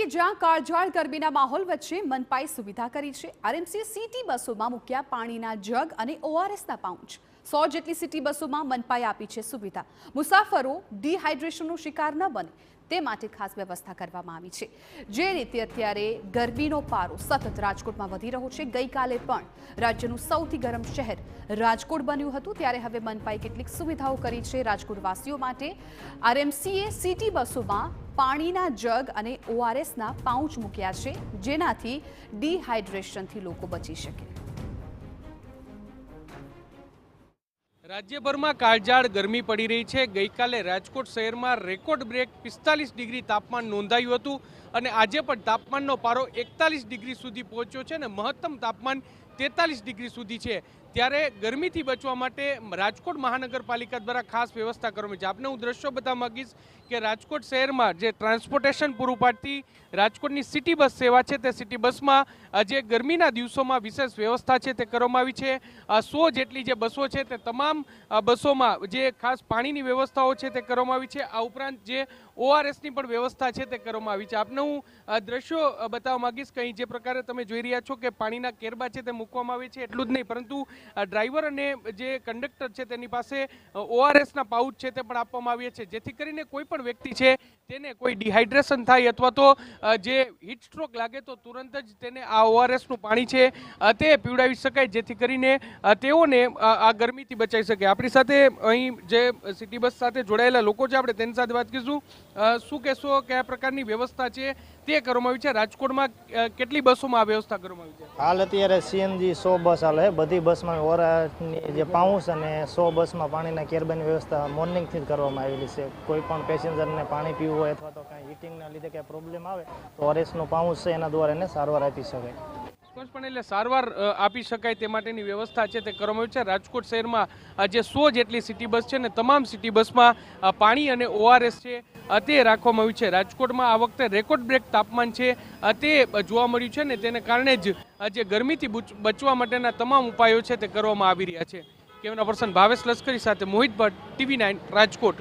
કે જ્યાં કાળઝાળ ગરમીના માહોલ વચ્ચે મનપાએ સુવિધા કરી છે। આરએમસી સિટી બસોમાં મૂક્યા પાણીના જગ અને ઓઆરએસના પાઉચ। 100 જેટલી સિટી બસોમાં મનપાએ આપી છે સુવિધા। મુસાફરો ડિહાઇડ્રેશનનો શિકાર ન બને તે માટે ખાસ વ્યવસ્થા કરવામાં આવી છે। જે રીતે અત્યારે ગરમીનો પારો સતત રાજકોટમાં વધી રહ્યો છે, ગઈકાલે પણ રાજ્યનું સૌથી ગરમ શહેર રાજકોટ બન્યું હતું, ત્યારે હવે મનપાએ કેટલીક સુવિધાઓ કરી છે રાજકોટવાસીઓ માટે। આરએમસીએ સિટી બસોમાં પાણીના જગ અને ઓઆરએસના પાઉચ મૂક્યા છે, જેનાથી ડિહાઇડ્રેશનથી લોકો બચી શકે। રાજ્યભરમાં કાળઝાળ ગરમી પડી રહી છે। ગઈકાલે રાજકોટ શહેરમાં રેકોર્ડ બ્રેક 45 ડિગ્રી તાપમાન નોંધાયું હતું અને આજે પણ તાપમાનનો પારો 41 ડિગ્રી સુધી પહોંચ્યો છે અને મહત્તમ તાપમાન 43 ડિગ્રી સુધી છે। ત્યારે ગરમીથી બચવા માટે રાજકોટ મહાનગરપાલિકા દ્વારા ખાસ વ્યવસ્થા કરવામાં આવી છે। આપને હું દ્રશ્યો બતાવવા માંગીશ કે રાજકોટ શહેરમાં જે ટ્રાન્સપોર્ટેશન પૂરું પાડતી રાજકોટની સિટી બસ સેવા છે, તે સિટી બસમાં જે ગરમીના દિવસોમાં વિશેષ વ્યવસ્થા છે તે કરવામાં આવી છે। 100 જેટલી જે બસો છે તે તમામ બસોમાં જે ખાસ પાણીની વ્યવસ્થાઓ છે તે કરવામાં આવી છે। આ ઉપરાંત જે ઓઆરએસની પણ વ્યવસ્થા છે તે કરવામાં આવી છે। આપને હું દ્રશ્યો બતાવવા માંગીશ કે અહીં જે પ્રકારે તમે જોઈ રહ્યા છો કે પાણીના કેરબા છે તે મૂકવામાં આવે છે। એટલું જ નહીં, પરંતુ ડ્રાઈવર અને જે કંડક્ટર છે તેની પાસે ઓઆરએસના પાઉચ છે તે પણ આપવામાં આવ્યા છે, જેથી કરીને કોઈ પણ વ્યક્તિ છે તેને કોઈ ડિહાઇડ્રેશન થાય અથવા તો જે હીટ સ્ટ્રોક લાગે તો તુરંત જ તેને આ ઓઆરએસનું પાણી છે તે પીવડાવી શકાય, જેથી કરીને તેઓને આ ગરમીથી બચાવી શકે। આપણી સાથે અહીં જે સિટી બસ સાથે જોડાયેલા લોકો છે, આપણે તેની સાથે વાત કરીશું। શું કહેશો કે આ પ્રકારની વ્યવસ્થા છે તે કરવામાં આવી છે? રાજકોટમાં કેટલી બસોમાં આ વ્યવસ્થા કરવામાં આવી છે? હાલ અત્યારે સીએનજી 100 બસ હાલે છે। બધી બસમાં ઓઆરએસની જે પાઉચ અને 100 બસમાં પાણીના કેરબાની વ્યવસ્થા મોર્નિંગથી જ કરવામાં આવેલી છે। કોઈ પણ પેસેન્જરને પાણી પીવું હોય અથવા તો કાંઈ હીટિંગના લીધે કાંઈ પ્રોબ્લેમ આવે તો ઓઆરએસનું પાઉચ છે એના દ્વારા એને સારવાર આપી શકાય। સ્પષ્ટપણે એટલે સારવાર આપી શકાય તે માટેની વ્યવસ્થા છે તે કરવામાં આવી છે। રાજકોટ શહેરમાં જે 100 જેટલી સિટી બસ છે ને તમામ સિટી બસમાં પાણી અને ઓઆરએસ છે તે રાખવામાં આવ્યું છે। રાજકોટમાં આ વખતે રેકોર્ડ બ્રેક તાપમાન છે તે જોવા મળ્યું છે ને તેને કારણે જ જે ગરમીથી બચવા માટેના તમામ ઉપાયો છે તે કરવામાં આવી રહ્યા છે। કેમેરા પર્સન ભાવેશ લશ્કરી સાથે મોહિત ભટ્ટ, TV9 રાજકોટ।